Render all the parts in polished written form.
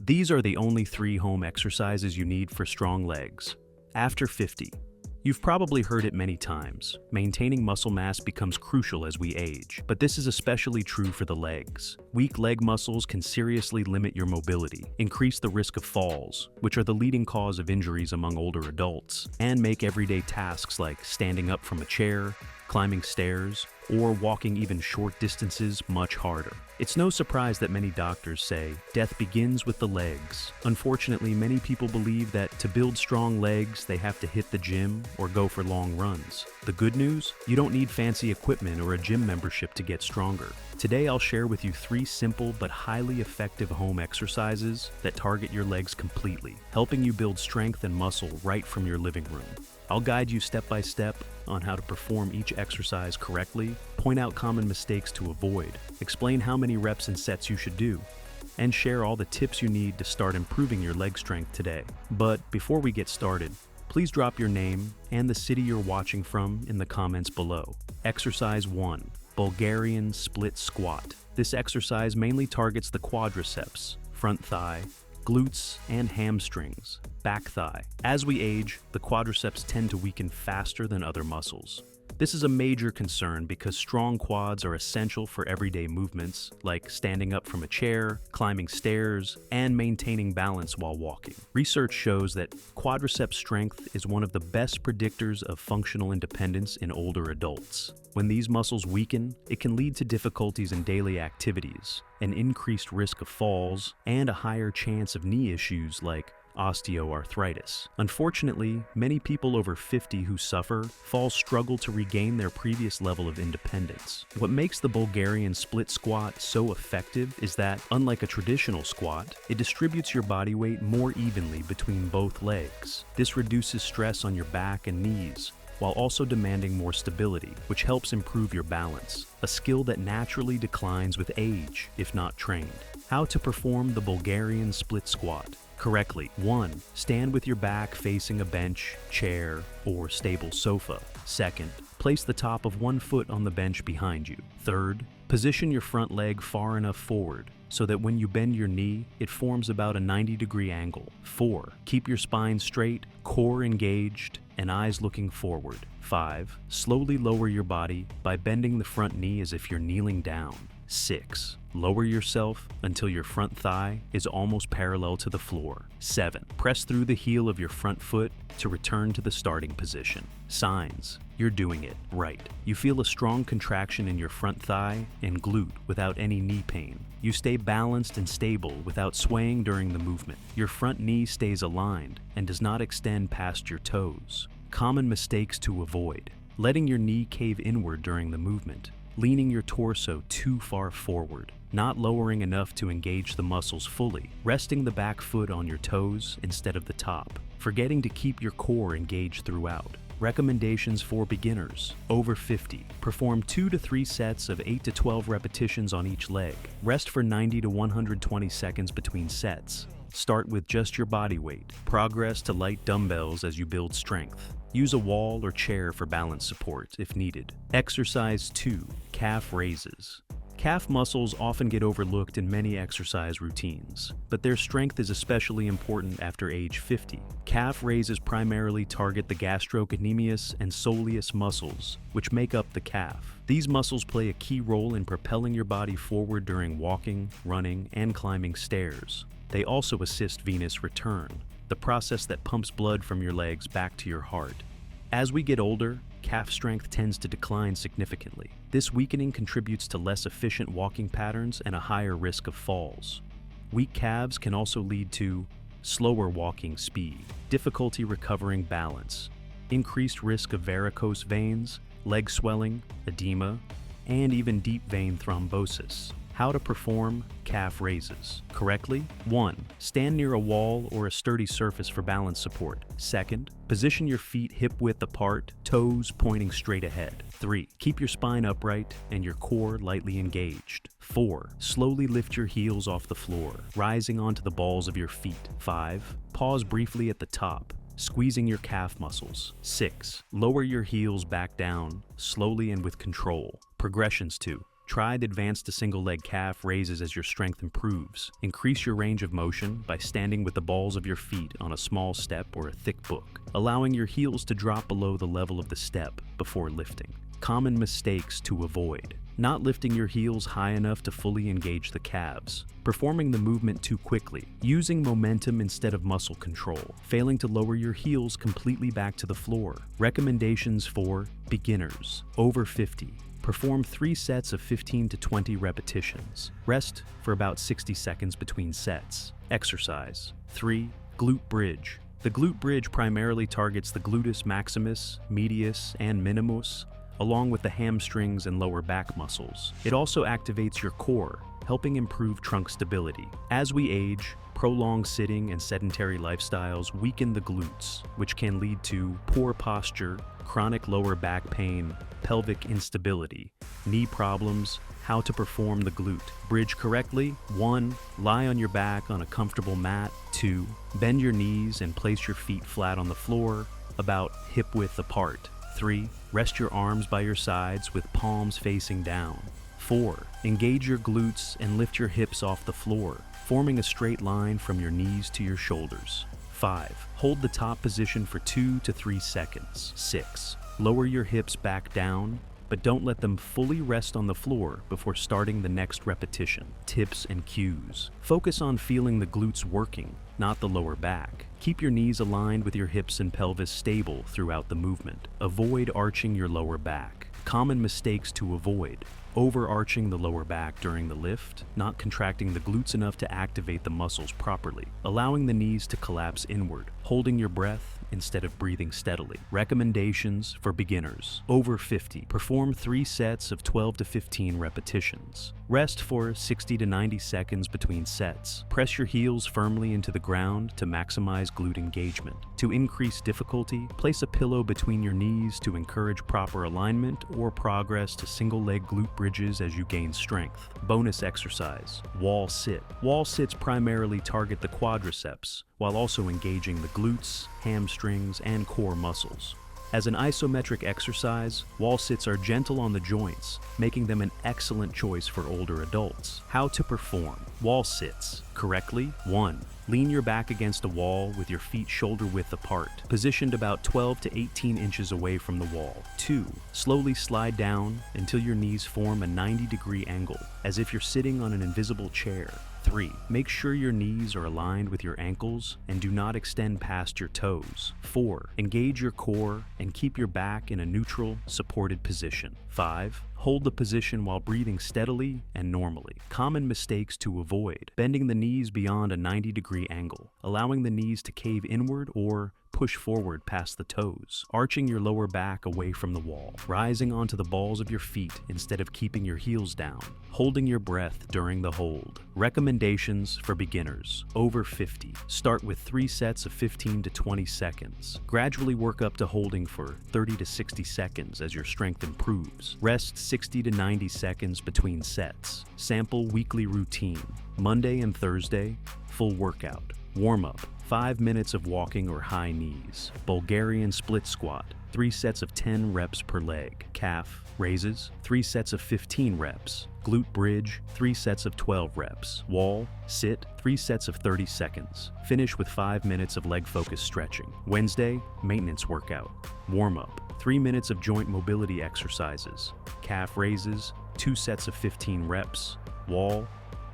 These are the only 3 home exercises you need for strong legs. After 50. You've probably heard it many times. Maintaining muscle mass becomes crucial as we age, but this is especially true for the legs. Weak leg muscles can seriously limit your mobility, increase the risk of falls, which are the leading cause of injuries among older adults, and make everyday tasks like standing up from a chair, climbing stairs, or walking even short distances much harder. It's no surprise that many doctors say death begins with the legs. Unfortunately, many people believe that to build strong legs, they have to hit the gym or go for long runs. The good news? You don't need fancy equipment or a gym membership to get stronger. Today, I'll share with you 3 simple but highly effective home exercises that target your legs completely, helping you build strength and muscle right from your living room. I'll guide you step by step on how to perform each exercise correctly, point out common mistakes to avoid, explain how many reps and sets you should do, and share all the tips you need to start improving your leg strength today. But before we get started, please drop your name and the city you're watching from in the comments below. Exercise 1. Bulgarian Split Squat. This exercise mainly targets the quadriceps, front thigh, glutes, and hamstrings, back thigh. As we age, the quadriceps tend to weaken faster than other muscles. This is a major concern because strong quads are essential for everyday movements, like standing up from a chair, climbing stairs, and maintaining balance while walking. Research shows that quadriceps strength is one of the best predictors of functional independence in older adults. When these muscles weaken, it can lead to difficulties in daily activities, an increased risk of falls, and a higher chance of knee issues like osteoarthritis. Unfortunately, many people over 50 who suffer falls struggle to regain their previous level of independence. What makes the Bulgarian split squat so effective is that, unlike a traditional squat, it distributes your body weight more evenly between both legs. This reduces stress on your back and knees, while also demanding more stability, which helps improve your balance, a skill that naturally declines with age if not trained. How to perform the Bulgarian split squat correctly. 1. Stand with your back facing a bench, chair, or stable sofa. 2nd, place the top of one foot on the bench behind you. 3rd, position your front leg far enough forward so that when you bend your knee, it forms about a 90-degree angle. 4. Keep your spine straight, core engaged, and eyes looking forward. 5. Slowly lower your body by bending the front knee as if you're kneeling down. 6. Lower yourself until your front thigh is almost parallel to the floor. 7. Press through the heel of your front foot to return to the starting position. Signs: you're doing it right. You feel a strong contraction in your front thigh and glute without any knee pain. You stay balanced and stable without swaying during the movement. Your front knee stays aligned and does not extend past your toes. Common mistakes to avoid: letting your knee cave inward during the movement, leaning your torso too far forward, not lowering enough to engage the muscles fully, resting the back foot on your toes instead of the top, forgetting to keep your core engaged throughout. Recommendations for beginners over 50. Perform 2 to 3 sets of 8 to 12 repetitions on each leg. Rest for 90 to 120 seconds between sets. Start with just your body weight. Progress to light dumbbells as you build strength. Use a wall or chair for balance support if needed. Exercise 2. Calf raises. Calf muscles often get overlooked in many exercise routines, but their strength is especially important after age 50. Calf raises primarily target the gastrocnemius and soleus muscles, which make up the calf. These muscles play a key role in propelling your body forward during walking, running, and climbing stairs. They also assist venous return, the process that pumps blood from your legs back to your heart. As we get older, calf strength tends to decline significantly. This weakening contributes to less efficient walking patterns and a higher risk of falls. Weak calves can also lead to slower walking speed, difficulty recovering balance, increased risk of varicose veins, leg swelling, edema, and even deep vein thrombosis. How to perform calf raises correctly. 1. Stand near a wall or a sturdy surface for balance support. 2nd, position your feet hip-width apart, toes pointing straight ahead. 3. Keep your spine upright and your core lightly engaged. 4. Slowly lift your heels off the floor, rising onto the balls of your feet. 5. Pause briefly at the top, squeezing your calf muscles. 6. Lower your heels back down, slowly and with control. Progressions to Try the advanced to single leg calf raises as your strength improves. Increase your range of motion by standing with the balls of your feet on a small step or a thick book, allowing your heels to drop below the level of the step before lifting. Common mistakes to avoid: not lifting your heels high enough to fully engage the calves, performing the movement too quickly, using momentum instead of muscle control, failing to lower your heels completely back to the floor. Recommendations for beginners over 50. Perform 3 sets of 15 to 20 repetitions. Rest for about 60 seconds between sets. Exercise. 3. Glute bridge. The glute bridge primarily targets the gluteus maximus, medius, and minimus, along with the hamstrings and lower back muscles. It also activates your core, helping improve trunk stability. As we age, prolonged sitting and sedentary lifestyles weaken the glutes, which can lead to poor posture, chronic lower back pain, pelvic instability, knee problems. How to perform the glute bridge correctly: 1. Lie on your back on a comfortable mat. 2. Bend your knees and place your feet flat on the floor, about hip width apart. 3. Rest your arms by your sides with palms facing down. 4. Engage your glutes and lift your hips off the floor, forming a straight line from your knees to your shoulders. 5. Hold the top position for 2 to 3 seconds. 6. Lower your hips back down, but don't let them fully rest on the floor before starting the next repetition. Tips and cues: focus on feeling the glutes working, not the lower back. Keep your knees aligned with your hips and pelvis stable throughout the movement. Avoid arching your lower back. Common mistakes to avoid: overarching the lower back during the lift, not contracting the glutes enough to activate the muscles properly, allowing the knees to collapse inward, holding your breath instead of breathing steadily. Recommendations for beginners over 50. Perform 3 sets of 12 to 15 repetitions. Rest for 60 to 90 seconds between sets. Press your heels firmly into the ground to maximize glute engagement. To increase difficulty, place a pillow between your knees to encourage proper alignment or progress to single leg glute bridges as you gain strength. Bonus exercise: wall sit. Wall sits primarily target the quadriceps, while also engaging the glutes, hamstrings, and core muscles. As an isometric exercise, wall sits are gentle on the joints, making them an excellent choice for older adults. How to perform wall sits correctly: 1. Lean your back against a wall with your feet shoulder width apart, positioned about 12 to 18 inches away from the wall. 2. Slowly slide down until your knees form a 90-degree angle, as if you're sitting on an invisible chair. 3. Make sure your knees are aligned with your ankles and do not extend past your toes. 4. Engage your core and keep your back in a neutral, supported position. 5. Hold the position while breathing steadily and normally. Common mistakes to avoid: bending the knees beyond a 90-degree angle, allowing the knees to cave inward or push forward past the toes, arching your lower back away from the wall, rising onto the balls of your feet instead of keeping your heels down, holding your breath during the hold. Recommendations for beginners over 50. Start with 3 sets of 15 to 20 seconds. Gradually work up to holding for 30 to 60 seconds as your strength improves. Rest 60 to 90 seconds between sets. Sample weekly routine: Monday and Thursday, full workout. Warm-up: 5 minutes of walking or high knees. Bulgarian split squat: 3 sets of 10 reps per leg. Calf raises: 3 sets of 15 reps. Glute bridge: 3 sets of 12 reps. Wall sit: 3 sets of 30 seconds. Finish with 5 minutes of leg-focused stretching. Wednesday, maintenance workout. Warm-up: 3 minutes of joint mobility exercises. Calf raises: 2 sets of 15 reps. Wall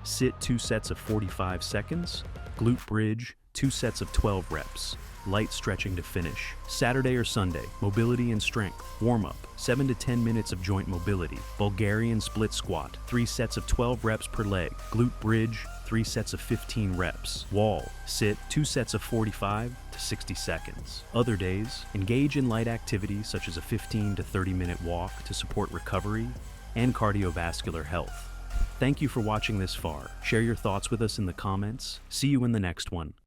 sit: 2 sets of 45 seconds. Glute bridge: 2 sets of 12 reps. Light stretching to finish. Saturday or Sunday, mobility and strength. Warm-up: 7 to 10 minutes of joint mobility. Bulgarian split squat: 3 sets of 12 reps per leg. Glute bridge: 3 sets of 15 reps. Wall sit: 2 sets of 45 to 60 seconds. Other days, engage in light activities such as a 15 to 30-minute walk to support recovery and cardiovascular health. Thank you for watching this far. Share your thoughts with us in the comments. See you in the next one.